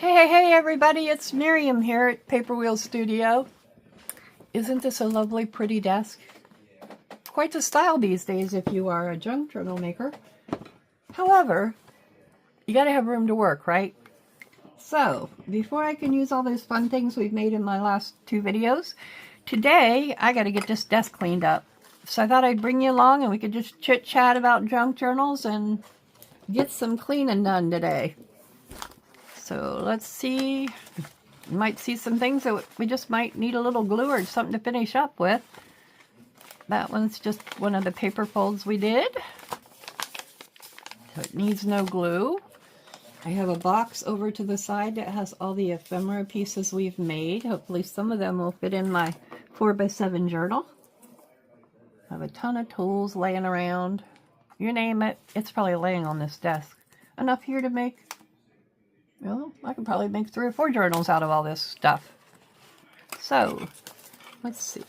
Hey everybody, it's Miriam here at Paper Wheel Studio. Isn't this a lovely pretty desk? Quite the style these days if you are a junk journal maker. However, you gotta have room to work, right? So, before I can use all those fun things we've made in my last two videos, today I gotta get this desk cleaned up. So I thought I'd bring you along and we could just chit chat about junk journals and get some cleaning done today. So let's see. You might see some things that we just might need a little glue or something to finish up with. That one's just one of the paper folds we did. So it needs no glue. I have a box over to the side that has all the ephemera pieces we've made. Hopefully some of them will fit in my 4x7 journal. I have a ton of tools laying around. You name it, it's probably laying on this desk. Enough here to make, well, I could probably make 3 or 4 journals out of all this stuff. So, let's see.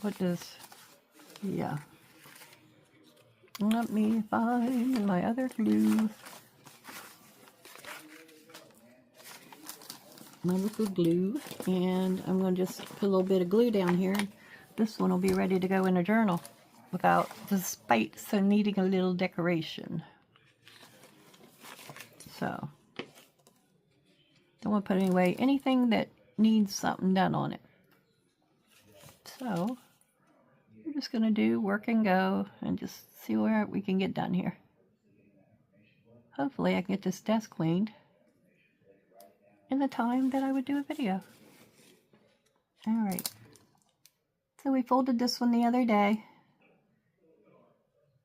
What does, yeah. Let me find my other glue. My liquid glue. And I'm going to just put a little bit of glue down here. This one will be ready to go in a journal without, despite some needing a little decoration. So, don't want to put away anything that needs something done on it. So, we're just going to do work and go and just see where we can get done here. Hopefully I can get this desk cleaned in the time that I would do a video. Alright. So we folded this one the other day.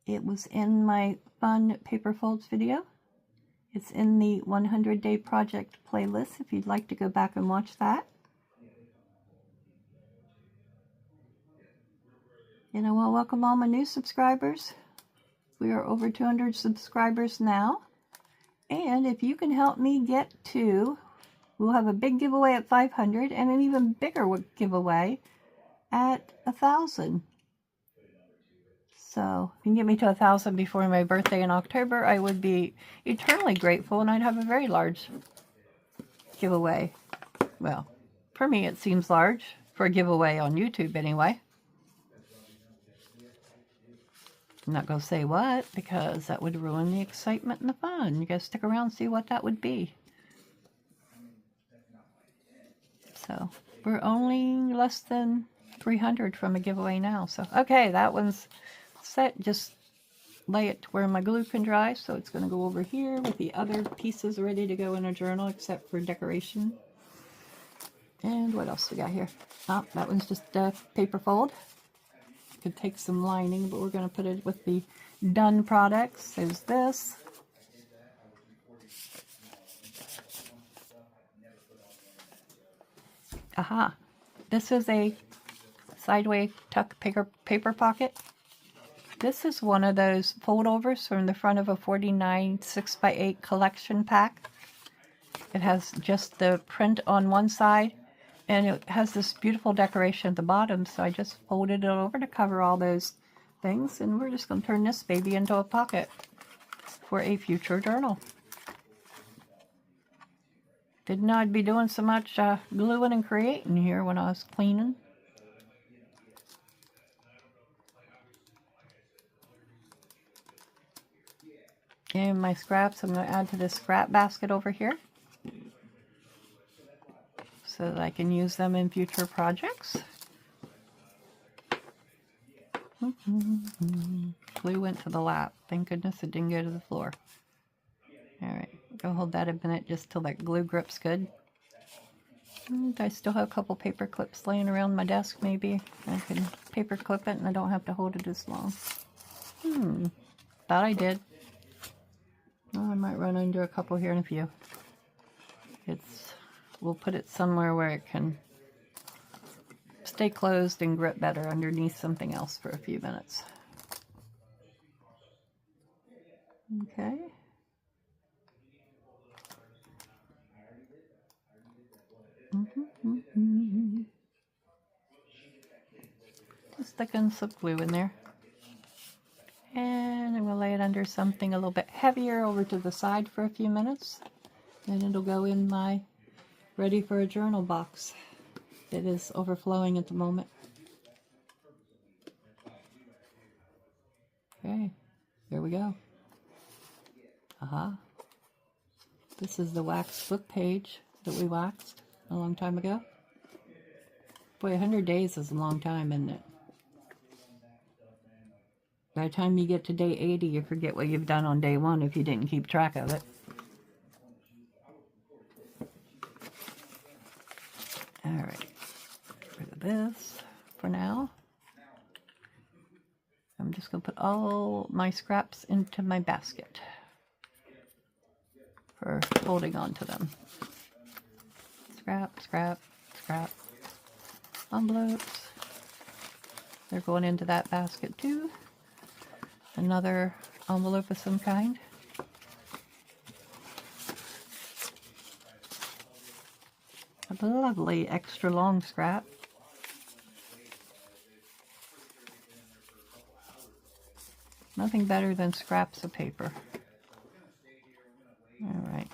It was in my fun paper folds video. It's in the 100 Day Project playlist if you'd like to go back and watch that. And I want to welcome all my new subscribers. We are over 200 subscribers now. And if you can help me get to, we'll have a big giveaway at 500 and an even bigger giveaway at 1,000. So if you can get me to 1,000 before my birthday in October, I would be eternally grateful and I'd have a very large giveaway. Well, for me it seems large, for a giveaway on YouTube anyway. I'm not going to say what, because that would ruin the excitement and the fun. You guys stick around and see what that would be. So, we're only less than 300 from a giveaway now. So, okay, that one's set. Just lay it to where my glue can dry. So, it's going to go over here with the other pieces ready to go in a journal, except for decoration. And what else we got here? Oh, that one's just a paper fold. Could take some lining, but we're going to put it with the done products. There's this. Aha! This is a sideways tuck paper pocket. This is one of those foldovers from the front of a 49 6x8 collection pack. It has just the print on one side. And it has this beautiful decoration at the bottom, so I just folded it over to cover all those things. And we're just going to turn this baby into a pocket for a future journal. Didn't know I'd be doing so much gluing and creating here when I was cleaning. And my scraps, I'm going to add to this scrap basket over here, so that I can use them in future projects. Glue went to the lap. Thank goodness it didn't go to the floor. Alright, go hold that a minute just till that glue grip's good. And I still have a couple paper clips laying around my desk maybe. I can paper clip it and I don't have to hold it as long. Thought I did. Oh, I might run into a couple here in a few. We'll put it somewhere where it can stay closed and grip better underneath something else for a few minutes. Okay. Just sticking some glue in there. And I'm going to lay it under something a little bit heavier over to the side for a few minutes. And it'll go in my ready for a journal box. It is overflowing at the moment. Okay, here we go. Aha. This is the wax book page that we waxed a long time ago. Boy, 100 days is a long time, isn't it? By the time you get to day 80, you forget what you've done on day 1 if you didn't keep track of it. Alright, get rid of this for now. I'm just going to put all my scraps into my basket for holding on to them. Scrap, scrap, scrap. Envelopes. They're going into that basket too. Another envelope of some kind. A lovely extra long scrap. Nothing better than scraps of paper. All right.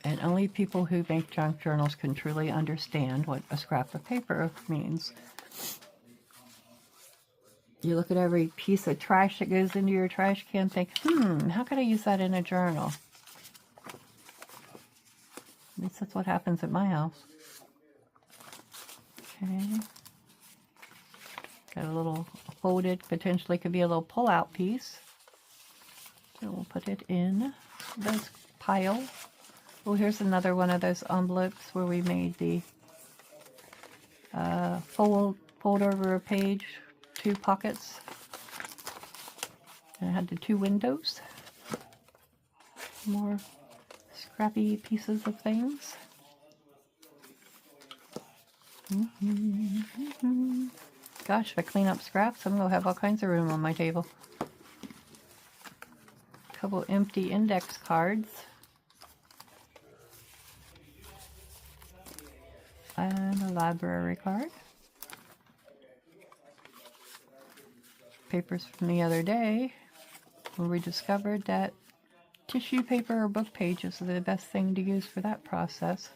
And only people who make junk journals can truly understand what a scrap of paper means. You look at every piece of trash that goes into your trash can and think, how could I use that in a journal? At least that's what happens at my house. Okay. Got a little folded, potentially could be a little pull-out piece. So we'll put it in this pile. Oh, here's another one of those envelopes where we made the fold over a page, 2 pockets. And it had the 2 windows. More scrappy pieces of things. Gosh, if I clean up scraps, I'm going to have all kinds of room on my table. A couple empty index cards. And a library card. Papers from the other day where we discovered that tissue paper or book pages are the best thing to use for that process.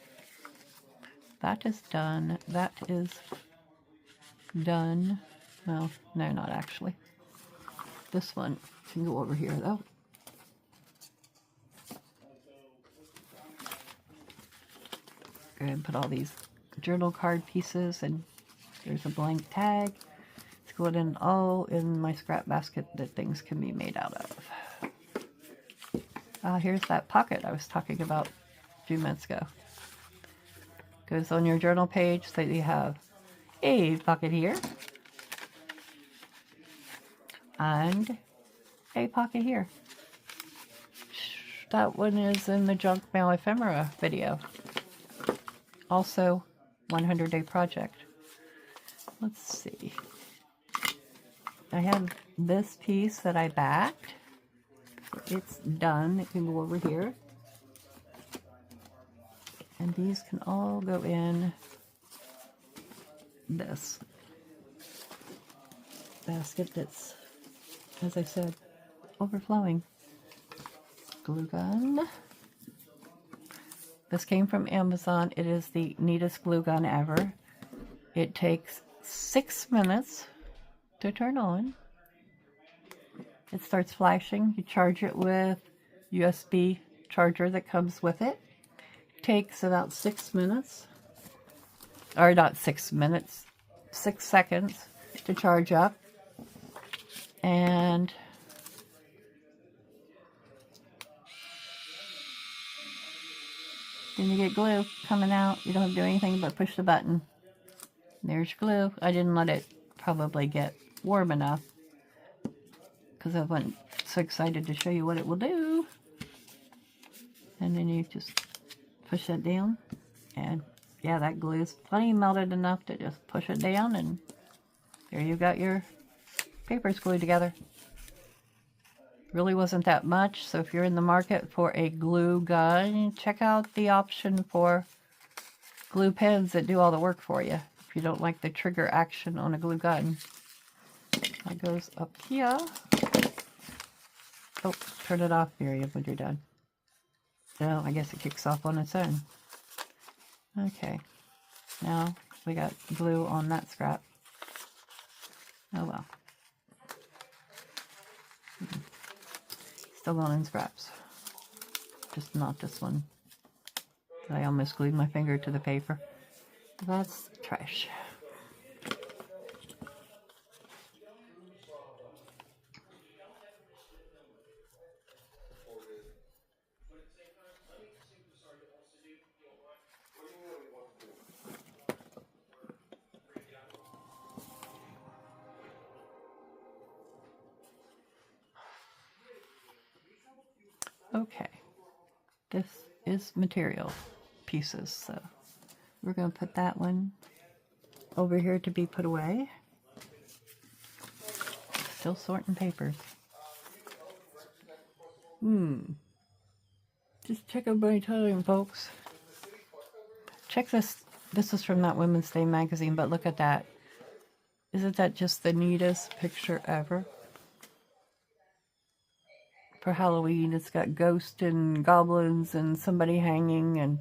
That is done. That is done. Well, no, not actually. This one can go over here though. Go ahead and put all these journal card pieces, and there's a blank tag. It's going in all in my scrap basket that things can be made out of. Here's that pocket I was talking about a few minutes ago. Goes on your journal page so you have a pocket here and a pocket here. That one is in the Junk Mail Ephemera video. Also, 100-day project. Let's see. I have this piece that I backed. It's done. It can go over here. And these can all go in this basket that's, as I said, overflowing. Glue gun. This came from Amazon. It is the neatest glue gun ever. It takes 6 minutes to turn on. It starts flashing. You charge it with USB charger that comes with it. Takes about 6 minutes, or not 6 minutes, 6 seconds to charge up. And then you get glue coming out. You don't have to do anything but push the button. There's your glue. I didn't let it probably get warm enough because I wasn't so excited to show you what it will do. And then you just push that down, and yeah, that glue is plenty melted enough to just push it down, and there you got your papers glued together. Really wasn't that much, so if you're in the market for a glue gun, check out the option for glue pens that do all the work for you if you don't like the trigger action on a glue gun. That goes up here. Oh, turn it off, Miriam, when you're done. No, I guess it kicks off on its own. Okay. Now we got glue on that scrap. Oh well. Still going in scraps. Just not this one. I almost glued my finger to the paper. That's trash. Okay. This is material pieces, so we're going to put that one over here to be put away. Still sorting papers. Just check out my time, folks. Check this. This is from that Women's Day magazine, but look at that. Isn't that just the neatest picture ever? For Halloween, it's got ghosts and goblins and somebody hanging, and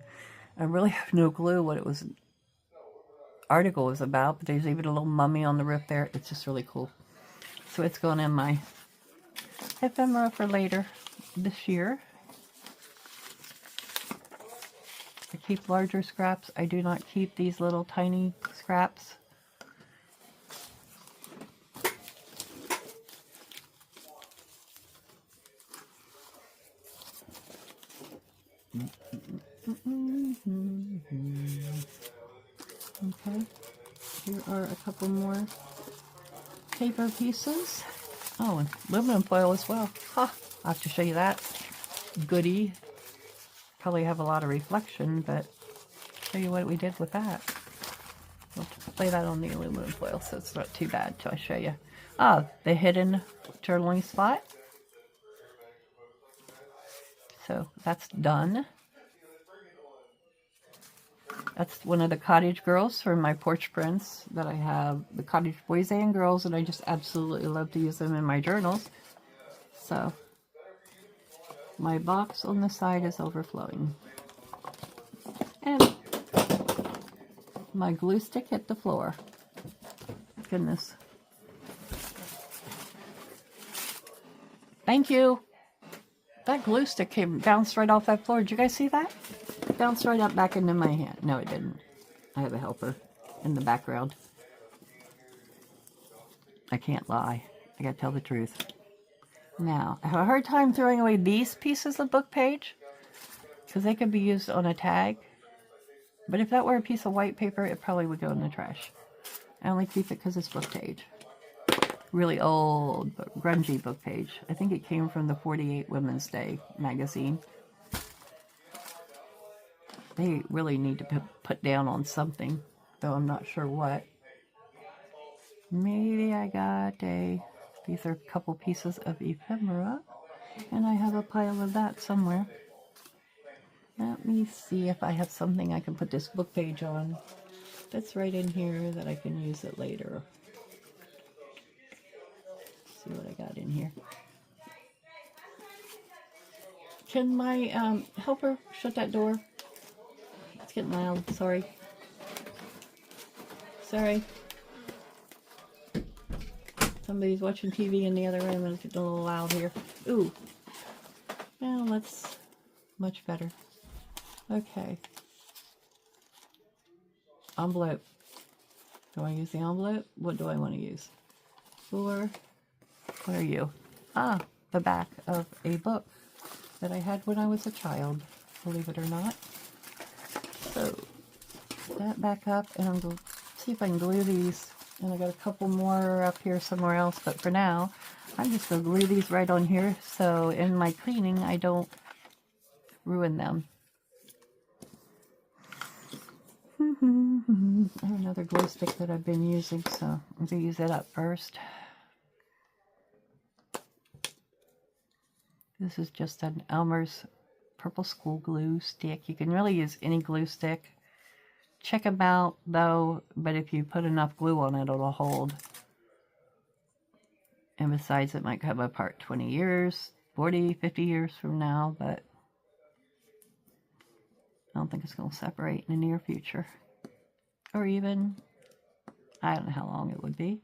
I really have no clue what it was article was about, but there's even a little mummy on the roof there. It's just really cool. So it's going in my ephemera for later this year. I keep larger scraps. I do not keep these little tiny scraps. Okay, here are a couple more paper pieces. Oh, and aluminum foil as well. Ha! I'll have to show you that. Goodie. Probably have a lot of reflection, but show you what we did with that. We'll lay that on the aluminum foil so it's not too bad till I show you. Ah, the hidden journaling spot. So that's done. That's one of the cottage girls from my porch prints that I have, the cottage boys and girls, and I just absolutely love to use them in my journals. So my box on the side is overflowing. And my glue stick hit the floor. Goodness. Thank you. That glue stick bounced right off that floor. Did you guys see that? It bounced right up back into my hand. No, it didn't. I have a helper in the background. I can't lie. I gotta tell the truth. Now, I have a hard time throwing away these pieces of book page because they could be used on a tag. But if that were a piece of white paper, it probably would go in the trash. I only keep it because it's book page. Really old, grungy book page. I think it came from the 48 Women's Day magazine. They really need to put down on something, though I'm not sure what. Maybe I got these are a couple pieces of ephemera, and I have a pile of that somewhere. Let me see if I have something I can put this book page on that's right in here that I can use it later. See what I got in here. Can my helper shut that door? It's getting loud. Sorry. Sorry. Somebody's watching TV in the other room and it's getting a little loud here. Ooh. Well, that's much better. Okay. Envelope. Do I use the envelope? What do I want to use? For, what are you? Ah, the back of a book that I had when I was a child, believe it or not. So, that back up, and I'm going to see if I can glue these. And I got a couple more up here somewhere else, but for now, I'm just going to glue these right on here, so in my cleaning, I don't ruin them. I have another glue stick that I've been using, so I'm going to use it up first. This is just an Elmer's purple school glue stick. You can really use any glue stick. Check them out, though, but if you put enough glue on it, it'll hold. And besides, it might come apart 20 years. 40, 50 years from now, but I don't think it's going to separate in the near future. Or even, I don't know how long it would be.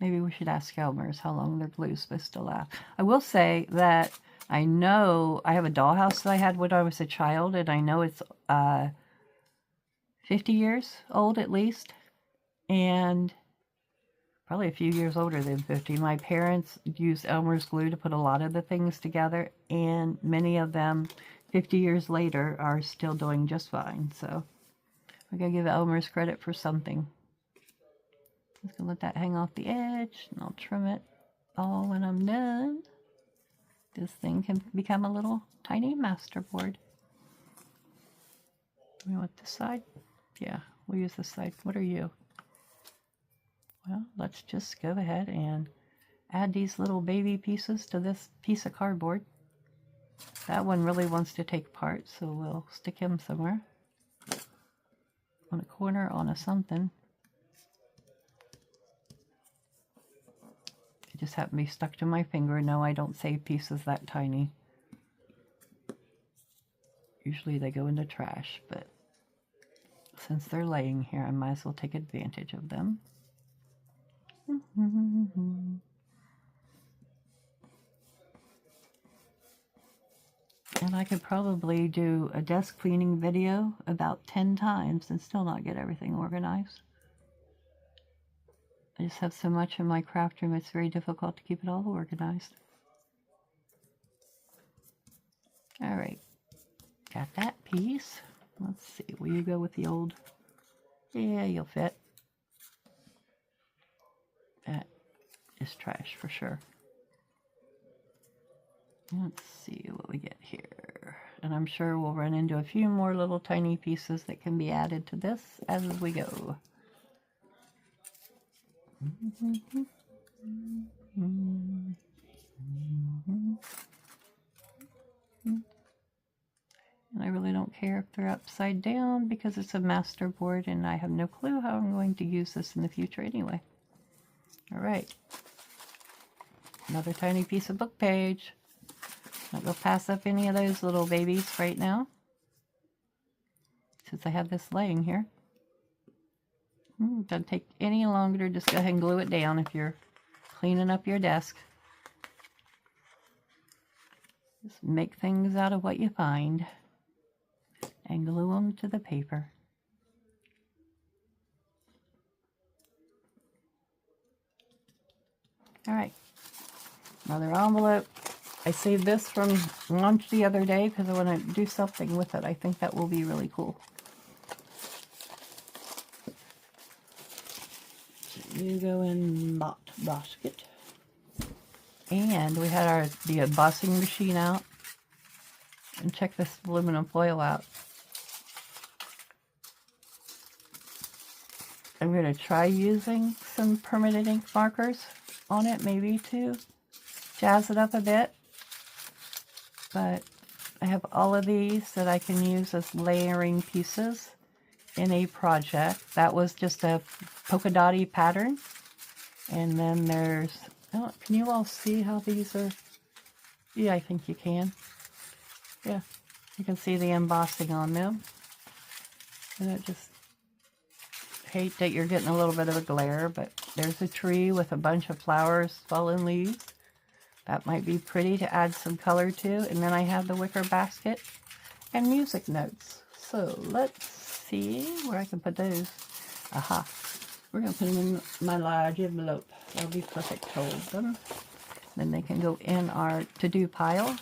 Maybe we should ask Elmer's how long their glue is supposed to last. I will say that I know I have a dollhouse that I had when I was a child, and I know it's 50 years old at least, and probably a few years older than 50. My parents used Elmer's glue to put a lot of the things together, and many of them 50 years later are still doing just fine. So I gotta give Elmer's credit for something. I'm just gonna let that hang off the edge, and I'll trim it all when I'm done. This thing can become a little tiny masterboard. You want this side? Yeah, we'll use this side. What are you? Well, let's just go ahead and add these little baby pieces to this piece of cardboard. That one really wants to take part, so we'll stick him somewhere. On a corner, on a something. It just happened to be stuck to my finger. No, I don't save pieces that tiny. Usually they go into trash, but since they're laying here, I might as well take advantage of them. And I could probably do a desk cleaning video about 10 times and still not get everything organized. I just have so much in my craft room, it's very difficult to keep it all organized. Alright, got that piece. Let's see, will you go with the old? Yeah, you'll fit. That is trash for sure. Let's see what we get here. And I'm sure we'll run into a few more little tiny pieces that can be added to this as we go. And I really don't care if they're upside down because it's a master board and I have no clue how I'm going to use this in the future anyway. Alright. Another tiny piece of book page. Not going to pass up any of those little babies right now, since I have this laying here. Doesn't take any longer. Just go ahead and glue it down if you're cleaning up your desk. Just make things out of what you find and glue them to the paper. Alright, another envelope. I saved this from lunch the other day because I want to do something with it. I think that will be really cool. You go in that basket. And we had the embossing machine out. And check this aluminum foil out. I'm going to try using some permanent ink markers on it, maybe to jazz it up a bit. But I have all of these that I can use as layering pieces in a project. That was just a polka dotty pattern. And then there's, oh, can you all see how these are? Yeah, I think you can. Yeah, you can see the embossing on them. And I just hate that you're getting a little bit of a glare, but there's a tree with a bunch of flowers, fallen leaves. That might be pretty to add some color to. And then I have the wicker basket and music notes. So let's see where I can put those. Aha. We're going to put them in my large envelope. That'll be perfect. Hold them. Then they can go in our to-do pile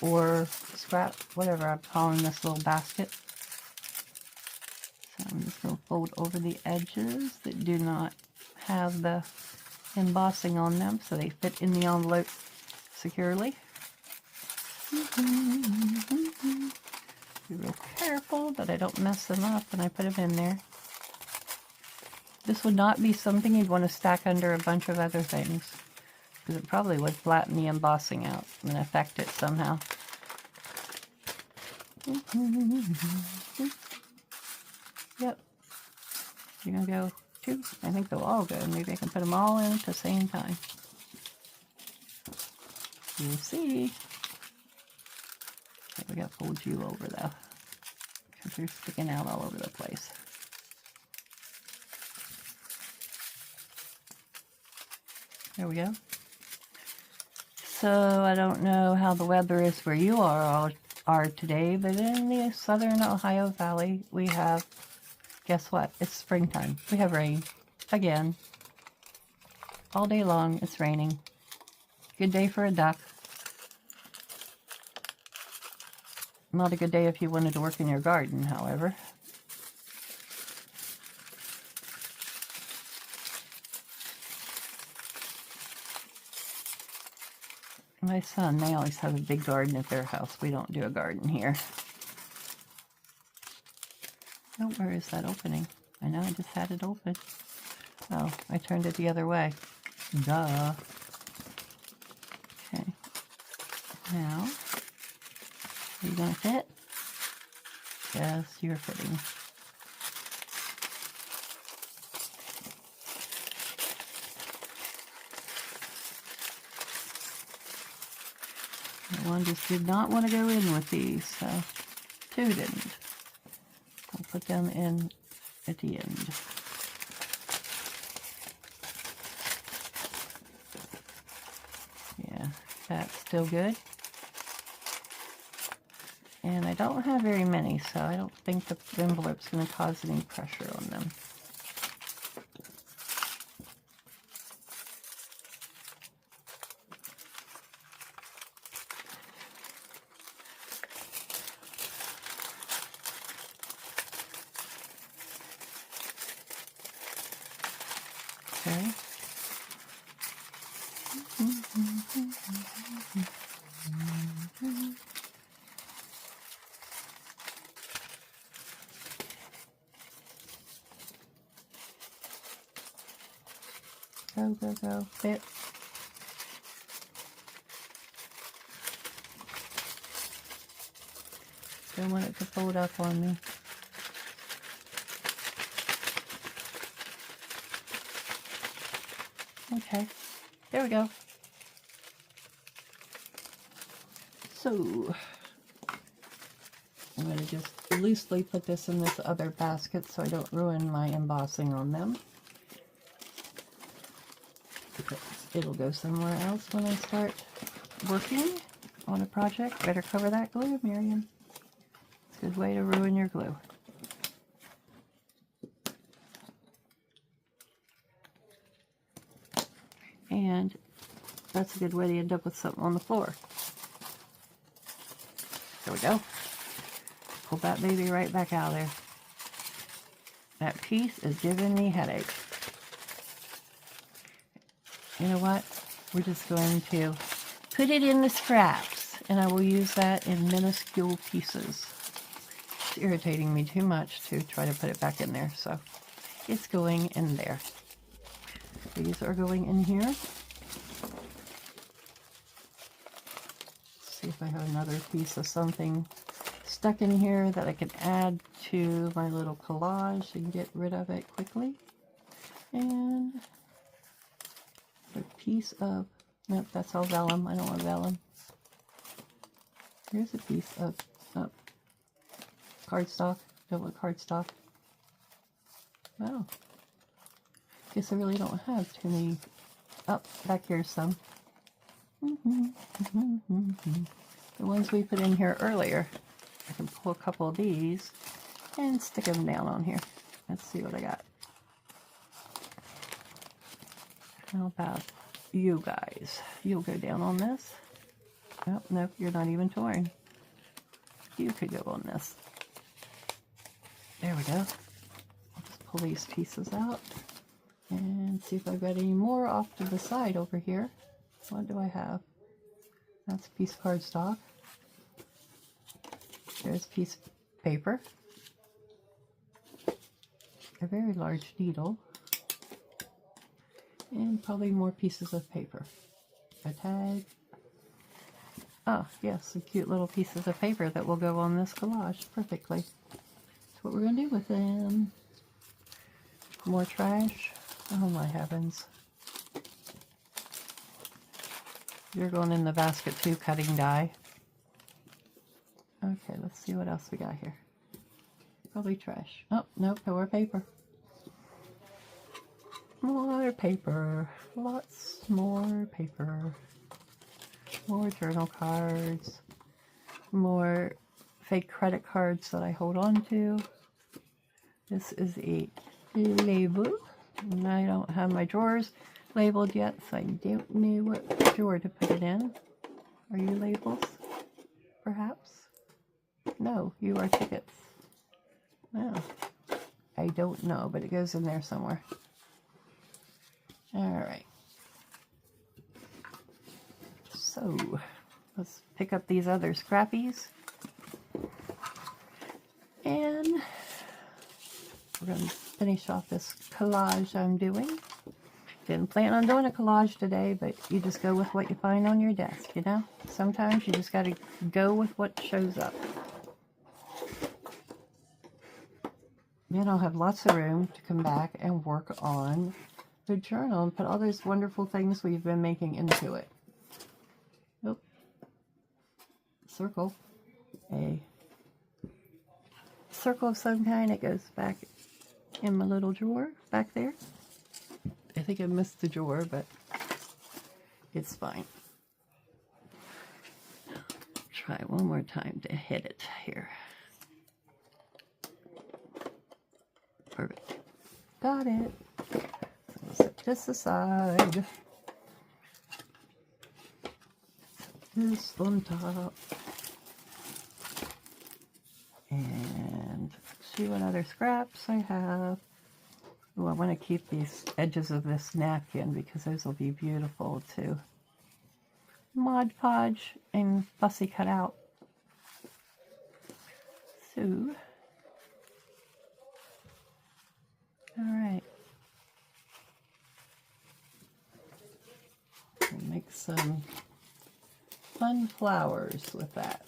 or scrap, whatever I'm calling this little basket. So I'm just going to fold over the edges that do not have the embossing on them so they fit in the envelope securely. Be real careful that I don't mess them up when I put them in there. This would not be something you'd want to stack under a bunch of other things, because it probably would flatten the embossing out and affect it somehow. Yep. You're going to go two? I think they'll all go. Maybe I can put them all in at the same time. You'll see. Okay, we got to fold you over though, because you're sticking out all over the place. There we go. So I don't know how the weather is where you are today, but in the southern Ohio Valley, we have, guess what? It's springtime. We have rain again. All day long, it's raining. Good day for a duck. Not a good day if you wanted to work in your garden, however. My son, they always have a big garden at their house. We don't do a garden here. Oh, where is that opening? I know I just had it open. Oh, I turned it the other way. Duh. Okay. Now, are you going to fit? Yes, you're fitting. One just did not want to go in with these, so two didn't. I'll put them in at the end. Yeah, that's still good. And I don't have very many, so I don't think the envelope's going to cause any pressure on them. Okay. Go, go, go. Fit. Don't want it to fold up on me. Okay, there we go. So, I'm going to just loosely put this in this other basket so I don't ruin my embossing on them. Because it'll go somewhere else when I start working on a project. Better cover that glue, Miriam. It's a good way to ruin your glue. And that's a good way to end up with something on the floor. There we go. Pull that baby right back out of there. That piece is giving me headache. You know what? We're just going to put it in the scraps, and I will use that in minuscule pieces. It's irritating me too much to try to put it back in there, so it's going in there. These are going in here. See if I have another piece of something stuck in here that I can add to my little collage and get rid of it quickly. And a piece of, nope, that's all vellum. I don't want vellum. Here's a piece of cardstock. Don't want cardstock. Wow. Guess I really don't have too many. Oh, back here's some. The ones we put in here earlier. I can pull a couple of these and stick them down on here. Let's see what I got. How about you guys? You'll go down on this. Oh, nope, you're not even torn. You could go on this. There we go. I'll just pull these pieces out and see if I've got any more off to the side over here. What do I have? That's a piece of cardstock. There's a piece of paper. A very large needle. And probably more pieces of paper. A tag. Oh, yes, some cute little pieces of paper that will go on this collage perfectly. That's what we're going to do with them. More trash. Oh my heavens. You're going in the basket too, cutting die. Okay, let's see what else we got here. Probably trash. Oh, nope, more paper. More paper. Lots more paper. More journal cards. More fake credit cards that I hold on to. This is a label. And I don't have my drawers labeled yet, so I don't know what drawer to put it in. Are you labels? Perhaps? No, you are tickets. No. I don't know, but it goes in there somewhere. Alright. So, let's pick up these other scrappies. And we're going to finish off this collage I'm doing. Didn't plan on doing a collage today, but you just go with what you find on your desk, you know? Sometimes you just got to go with what shows up. Then I'll have lots of room to come back and work on the journal and put all those wonderful things we've been making into it. Oh, circle. A circle of some kind. It goes back in my little drawer back there. I think I missed the drawer, but it's fine. Try one more time to hit it here. Perfect. Got it. So we'll set this aside. This on top. And see what other scraps I have. Oh, I want to keep these edges of this napkin because those will be beautiful too. Mod Podge and Fussy Cut Out. So, alright. Make some fun flowers with that.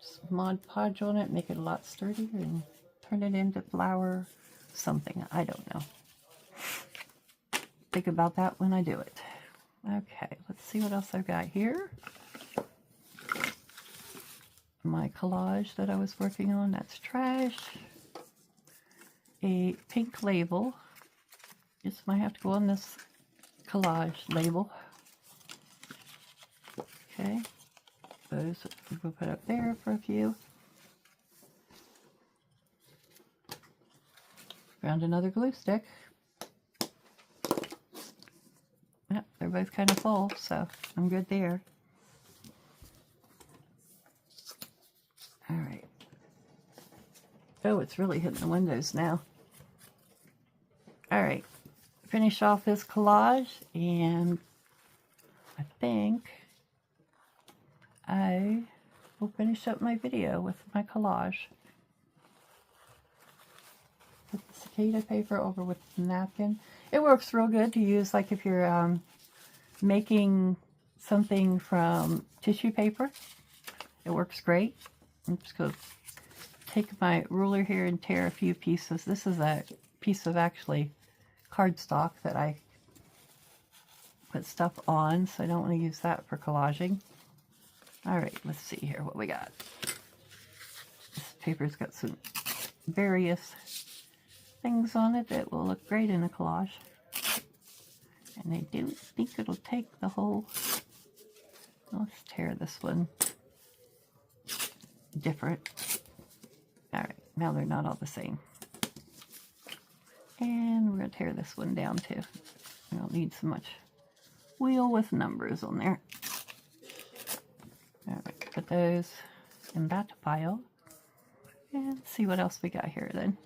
Just Mod Podge on it, make it a lot sturdier and turn it into flower something. I don't know. Think about that when I do it. Okay, let's see what else I've got here. My collage that I was working on, that's trash. A pink label. Just might have to go on this collage label. Okay, those we'll put up there for a few. Found another glue stick. Yep, they're both kind of full, so I'm good there. Alright. Oh, it's really hitting the windows now. Alright. Finish off this collage, and I think I will finish up my video with my collage. Put the cicada paper over with the napkin. It works real good to use, like if you're making something from tissue paper. It works great. I'm just going to take my ruler here and tear a few pieces. This is a piece of actually cardstock that I put stuff on, so I don't want to use that for collaging. Alright, let's see here what we got. This paper's got some various things on it that will look great in a collage. And I don't think it'll take the whole... Let's tear this one different. Alright, now they're not all the same. And we're going to tear this one down too. I don't need so much wheel with numbers on there. Alright, put those in that pile. And see what else we got here then.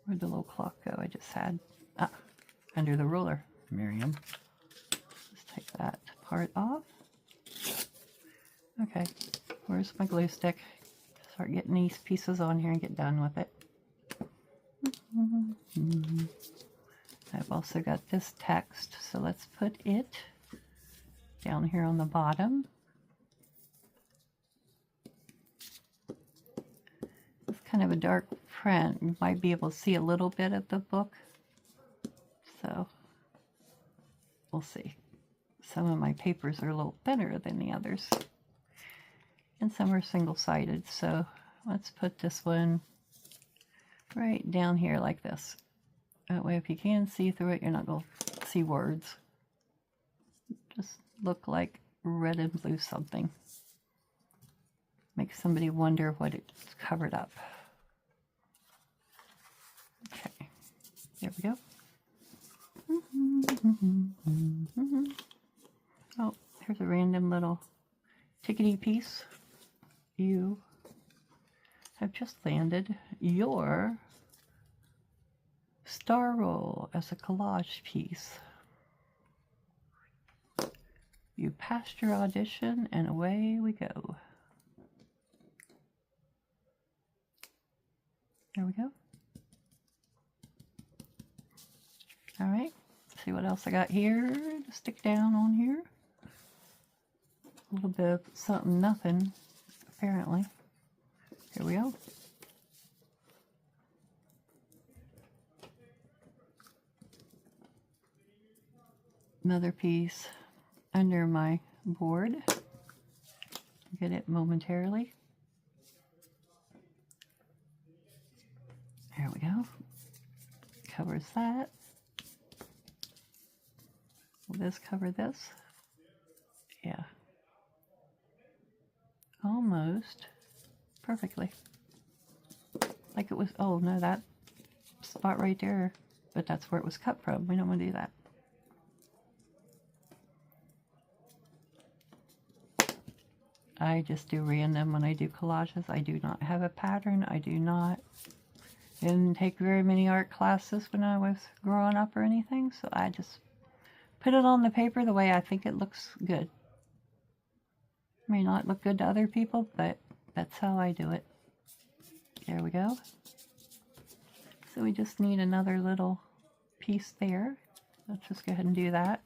Where'd the little clock go I just had? Ah, under the ruler, Miriam. Let's take that part off. Okay, where's my glue stick? Start getting these pieces on here and get done with it. I've also got this text, so let's put it down here on the bottom. It's kind of a dark print. You might be able to see a little bit of the book. So we'll see. Some of my papers are a little thinner than the others. And some are single-sided. So let's put this one right down here like this. That way if you can see through it, you're not going to see words. Just look like red and blue something. Make somebody wonder what it's covered up. Okay, there we go. Oh, here's a random little tickety piece. You have just landed your star roll as a collage piece. You passed your audition and away we go. There we go. All right, see what else I got here to stick down on here. A little bit of something, nothing, apparently. Here we go. Another piece under my board. Get it momentarily. There we go. Covers that. Will this cover this? Yeah. Almost perfectly. Like it was, oh no, that spot right there, but that's where it was cut from. We don't want to do that. I just do random when I do collages. I do not have a pattern. I do not. Didn't take very many art classes when I was growing up or anything, so I just put it on the paper the way I think it looks good. It may not look good to other people, but that's how I do it. There we go. So we just need another little piece there. Let's just go ahead and do that.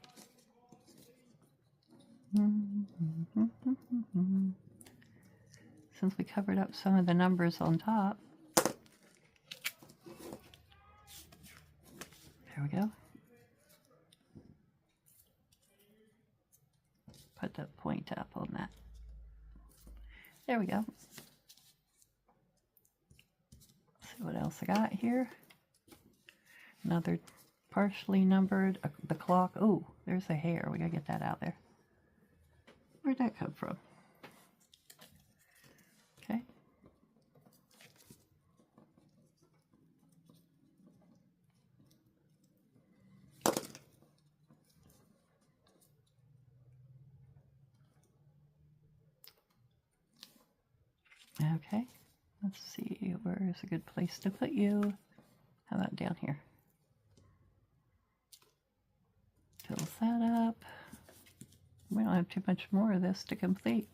Since we covered up some of the numbers on top. There we go. Put the point up on that. There we go. Let's see what else I got here. Another partially numbered, the clock. Oh, there's a hair. We gotta get that out there. Where'd that come from? Okay. Okay, let's see, where is a good place to put you? How about down here? Fills that up. We don't have too much more of this to complete.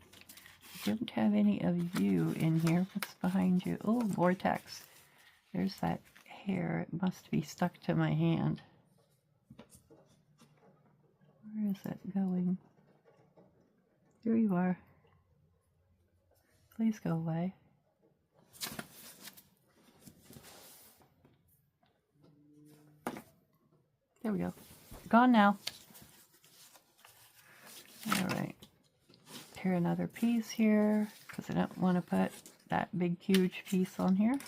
I don't have any of you in here. What's behind you? Oh, vortex. There's that hair. It must be stuck to my hand. Where is it going? Here you are. Please go away. There we go. Gone now. All right. Tear another piece here because I don't want to put that big huge piece on here.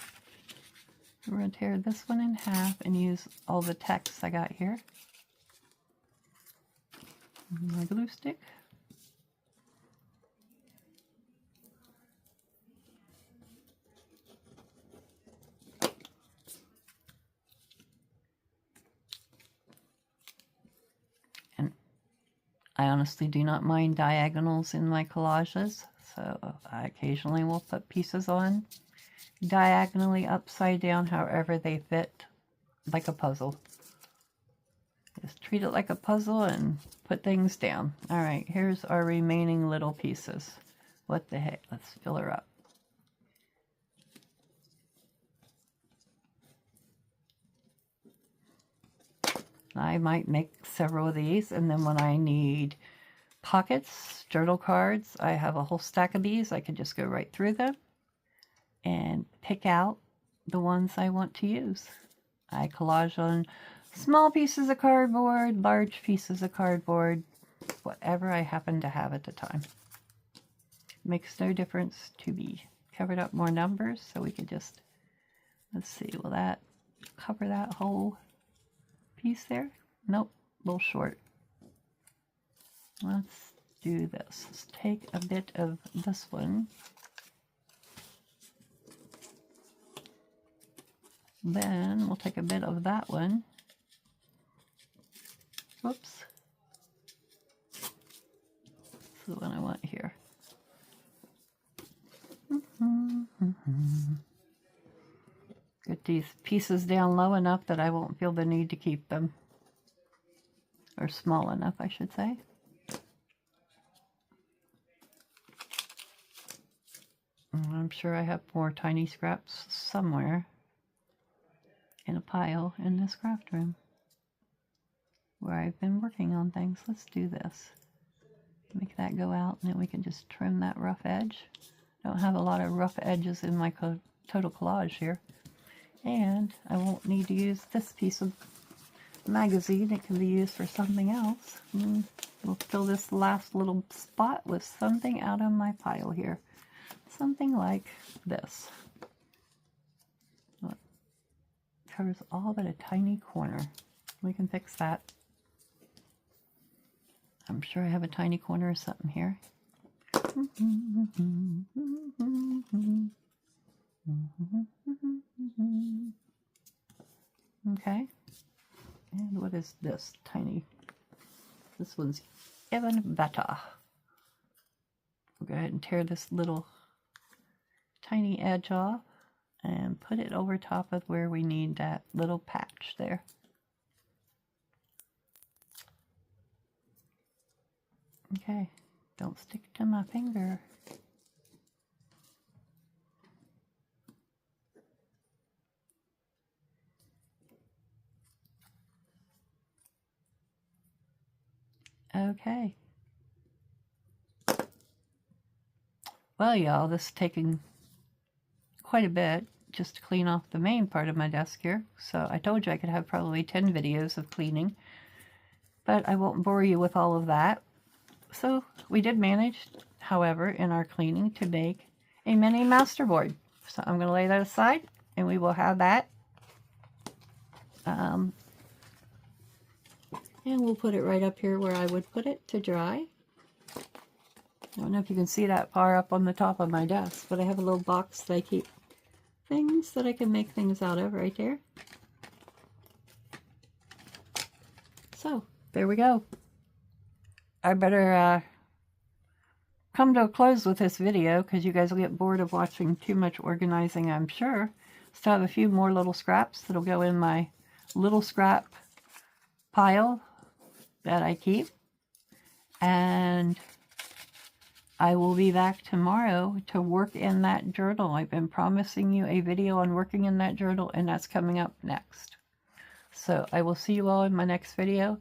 We're going to tear this one in half and use all the text I got here. My glue stick. I honestly do not mind diagonals in my collages, so I occasionally will put pieces on diagonally upside down, however they fit, like a puzzle. Just treat it like a puzzle and put things down. All right, here's our remaining little pieces. What the heck? Let's fill her up. I might make several of these, and then when I need pockets, journal cards, I have a whole stack of these. I can just go right through them and pick out the ones I want to use. I collage on Small pieces of cardboard, large pieces of cardboard, whatever I happen to have at the time. Makes no difference to be covered up more numbers, so we could just, let's see, will that cover that whole piece there? Nope, a little short. Let's do this. Let's take a bit of this one. Then we'll take a bit of that one. Whoops. That's the one I want here. Get these pieces down low enough that I won't feel the need to keep them. Or small enough, I should say. I'm sure I have more tiny scraps somewhere in a pile in this craft room where I've been working on things. Let's do this. Make that go out, and then we can just trim that rough edge. Don't have a lot of rough edges in my total collage here. And I won't need to use this piece of magazine. It can be used for something else. We'll fill this last little spot with something out of my pile here. Something like this. It covers all but a tiny corner. We can fix that. I'm sure I have a tiny corner or something here. Okay. And what is this tiny? This one's even better. We'll go ahead and tear this little tiny edge off and put it over top of where we need that little patch there. Okay, don't stick to my finger. Okay. Well, y'all, this is taking quite a bit just to clean off the main part of my desk here. So I told you I could have probably 10 videos of cleaning, but I won't bore you with all of that. So we did manage, however, in our cleaning to make a mini masterboard. So I'm going to lay that aside and we will have that. And we'll put it right up here where I would put it to dry. I don't know if you can see that far up on the top of my desk, but I have a little box that I keep things that I can make things out of right there. So there we go. I better come to a close with this video because you guys will get bored of watching too much organizing, I'm sure. Still have a few more little scraps that'll go in my little scrap pile that I keep. And I will be back tomorrow to work in that journal. I've been promising you a video on working in that journal, and that's coming up next. So I will see you all in my next video.